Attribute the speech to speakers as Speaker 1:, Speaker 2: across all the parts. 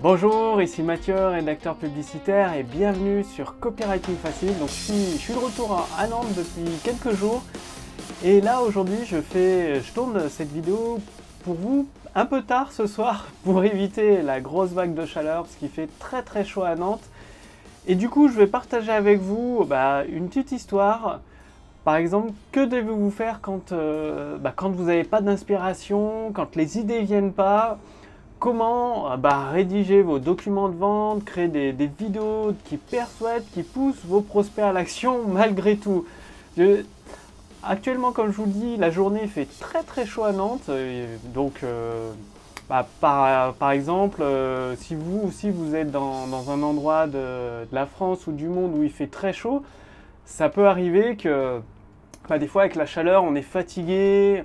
Speaker 1: Bonjour, ici Mathieu, rédacteur publicitaire et bienvenue sur Copywriting Facile. Donc je suis de retour à Nantes depuis quelques jours et là aujourd'hui je tourne cette vidéo pour vous un peu tard ce soir pour éviter la grosse vague de chaleur parce qu'il fait très chaud à Nantes. Et du coup je vais partager avec vous une petite histoire. Par exemple, que devez-vous faire quand vous n'avez pas d'inspiration, quand les idées ne viennent pas? Comment rédiger vos documents de vente, créer des vidéos qui persuadent, qui poussent vos prospects à l'action malgré tout. Actuellement, comme je vous le dis, la journée fait très chaud à Nantes. Par exemple, si vous êtes dans un endroit de la France ou du monde où il fait très chaud, ça peut arriver que des fois avec la chaleur, on est fatigué,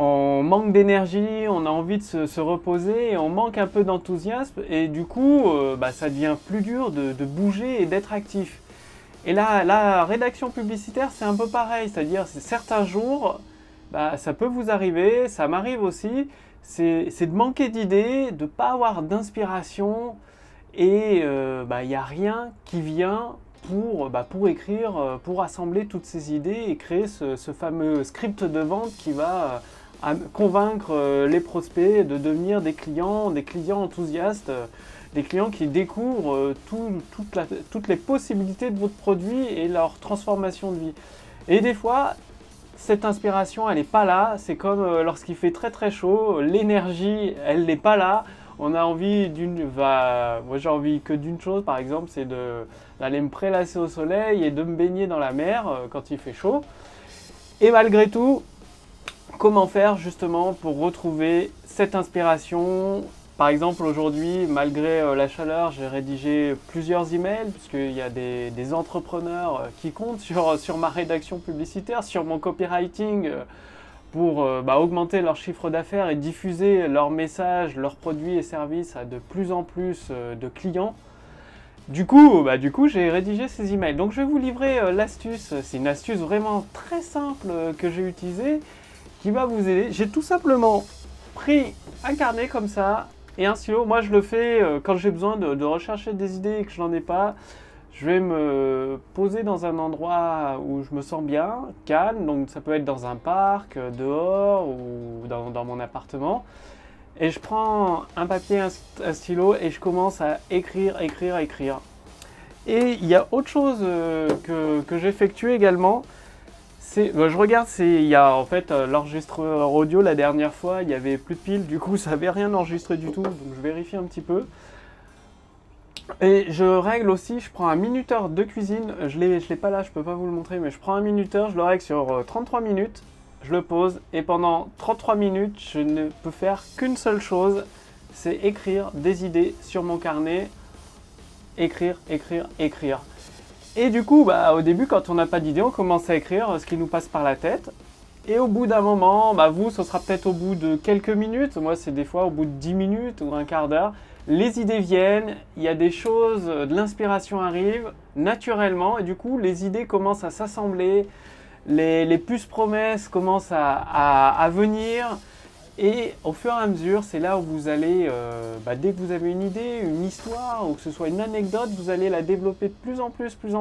Speaker 1: on manque d'énergie, on a envie de se reposer et on manque un peu d'enthousiasme et du coup ça devient plus dur de bouger et d'être actif. Et là, la rédaction publicitaire c'est un peu pareil, c'est-à-dire certains jours ça peut vous arriver, ça m'arrive aussi, c'est de manquer d'idées, de ne pas avoir d'inspiration et il n'y a rien qui vient pour écrire, pour assembler toutes ces idées et créer ce fameux script de vente qui va à convaincre les prospects de devenir des clients enthousiastes, des clients qui découvrent toutes les possibilités de votre produit et leur transformation de vie. Et des fois, cette inspiration, elle n'est pas là. C'est comme lorsqu'il fait très chaud, l'énergie, elle n'est pas là. On a envie moi j'ai envie que d'une chose, par exemple, c'est d'aller me prélasser au soleil et de me baigner dans la mer quand il fait chaud. Et malgré tout, comment faire justement pour retrouver cette inspiration? Par exemple, aujourd'hui, malgré la chaleur, j'ai rédigé plusieurs emails puisqu'il y a des entrepreneurs qui comptent sur ma rédaction publicitaire, sur mon copywriting pour augmenter leur chiffre d'affaires et diffuser leurs messages, leurs produits et services à de plus en plus de clients. Du coup, j'ai rédigé ces emails. Donc, je vais vous livrer l'astuce. C'est une astuce vraiment très simple que j'ai utilisée qui va vous aider. J'ai tout simplement pris un carnet comme ça et un stylo. Moi, je le fais quand j'ai besoin de rechercher des idées et que je n'en ai pas. Je vais me poser dans un endroit où je me sens bien, calme. Donc, ça peut être dans un parc, dehors ou dans mon appartement. Et je prends un papier, un stylo et je commence à écrire. Et il y a autre chose que j'effectue également. Je regarde, il y a en fait l'enregistreur audio la dernière fois, il n'y avait plus de piles, du coup ça n'avait rien enregistré du tout, donc je vérifie un petit peu. Et je règle aussi, je prends un minuteur de cuisine, je l'ai pas là, je peux pas vous le montrer, mais je prends un minuteur, je le règle sur 33 minutes, je le pose, et pendant 33 minutes, je ne peux faire qu'une seule chose, c'est écrire des idées sur mon carnet, écrire. Et du coup, au début, quand on n'a pas d'idée, on commence à écrire ce qui nous passe par la tête. Et au bout d'un moment, vous, ce sera peut-être au bout de quelques minutes. Moi, c'est des fois au bout de 10 minutes ou un quart d'heure. Les idées viennent, il y a des choses, de l'inspiration arrive naturellement. Et du coup, les idées commencent à s'assembler. Les puces promesses commencent à venir. Et au fur et à mesure, c'est là où vous allez, dès que vous avez une idée, une histoire, ou que ce soit une anecdote, vous allez la développer de plus en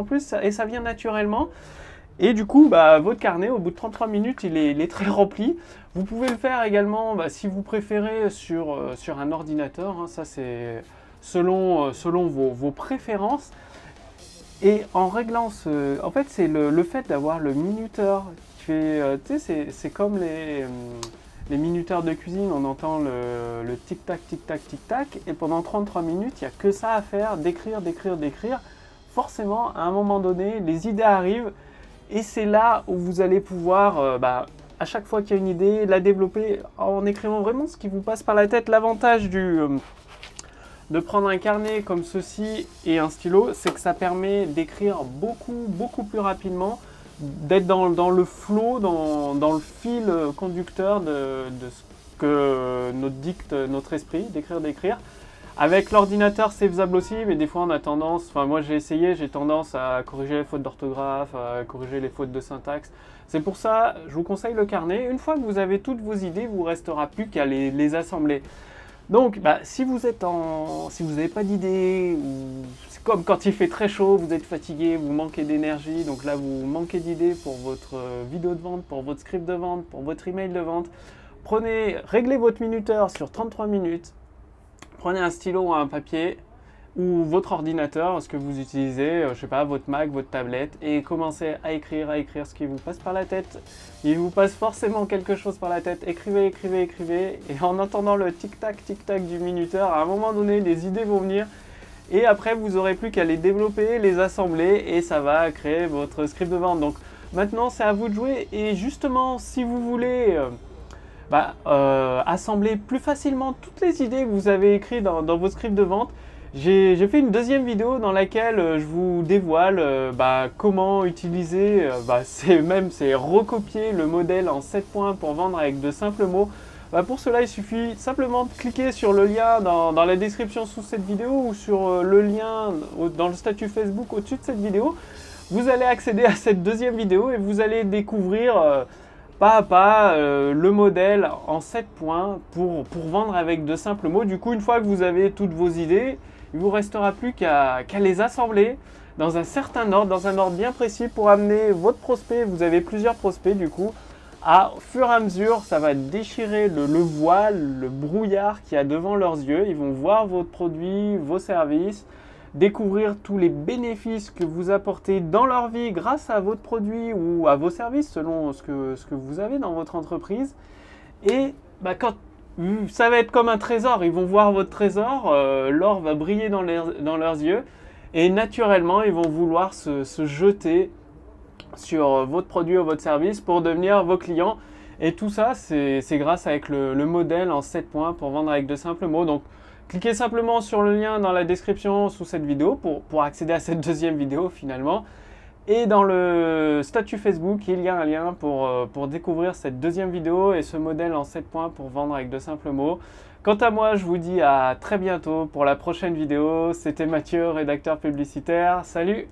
Speaker 1: plus, et ça vient naturellement. Et du coup, votre carnet, au bout de 33 minutes, il est très rempli. Vous pouvez le faire également, si vous préférez, sur un ordinateur. Hein, ça, c'est selon vos préférences. Et en réglant en fait, c'est le fait d'avoir le minuteur qui fait, c'est comme les minuteurs de cuisine, on entend le tic-tac, tic-tac, tic-tac, et pendant 33 minutes, il n'y a que ça à faire, d'écrire. Forcément, à un moment donné, les idées arrivent, et c'est là où vous allez pouvoir, à chaque fois qu'il y a une idée, la développer en écrivant vraiment ce qui vous passe par la tête. L'avantage de prendre un carnet comme ceci et un stylo, c'est que ça permet d'écrire beaucoup plus rapidement, d'être dans le flow, dans le fil conducteur de ce que nous dicte notre esprit, d'écrire. Avec l'ordinateur, c'est faisable aussi, mais des fois on a tendance, moi j'ai essayé, j'ai tendance à corriger les fautes d'orthographe, à corriger les fautes de syntaxe. C'est pour ça, je vous conseille le carnet. Une fois que vous avez toutes vos idées, il ne vous restera plus qu'à les assembler. Donc, si vous n'avez pas d'idée, ou c'est comme quand il fait très chaud, vous êtes fatigué, vous manquez d'énergie, donc là vous manquez d'idées pour votre vidéo de vente, pour votre script de vente, pour votre email de vente, réglez votre minuteur sur 33 minutes, prenez un stylo ou un papier, ou votre ordinateur, ce que vous utilisez, je sais pas, votre Mac, votre tablette, et commencez à écrire ce qui vous passe par la tête. Il vous passe forcément quelque chose par la tête. Écrivez, écrivez, écrivez, et en entendant le tic-tac du minuteur, à un moment donné, les idées vont venir, et après, vous n'aurez plus qu'à les développer, les assembler, et ça va créer votre script de vente. Donc maintenant, c'est à vous de jouer, et justement, si vous voulez assembler plus facilement toutes les idées que vous avez écrites dans vos scripts de vente, j'ai fait une deuxième vidéo dans laquelle je vous dévoile comment utiliser, c'est recopier le modèle en 7 points pour vendre avec de simples mots. Pour cela, il suffit simplement de cliquer sur le lien dans la description sous cette vidéo ou sur le lien dans le statut Facebook au-dessus de cette vidéo. Vous allez accéder à cette deuxième vidéo et vous allez découvrir pas à pas le modèle en 7 points pour vendre avec de simples mots. Du coup, une fois que vous avez toutes vos idées, il ne vous restera plus qu'à les assembler dans un certain ordre, dans un ordre bien précis pour amener votre prospect. Vous avez plusieurs prospects du coup. Au fur et à mesure, ça va déchirer le voile, le brouillard qu'il y a devant leurs yeux. Ils vont voir votre produit, vos services, découvrir tous les bénéfices que vous apportez dans leur vie grâce à votre produit ou à vos services selon ce que vous avez dans votre entreprise. Et ça va être comme un trésor, ils vont voir votre trésor, l'or va briller dans leurs yeux et naturellement ils vont vouloir se jeter sur votre produit ou votre service pour devenir vos clients. Et tout ça, c'est grâce avec le modèle en 7 points pour vendre avec de simples mots. Donc, cliquez simplement sur le lien dans la description sous cette vidéo pour accéder à cette deuxième vidéo finalement. Et dans le statut Facebook, il y a un lien pour découvrir cette deuxième vidéo et ce modèle en 7 points pour vendre avec de simples mots. Quant à moi, je vous dis à très bientôt pour la prochaine vidéo. C'était Mathieu, rédacteur publicitaire. Salut!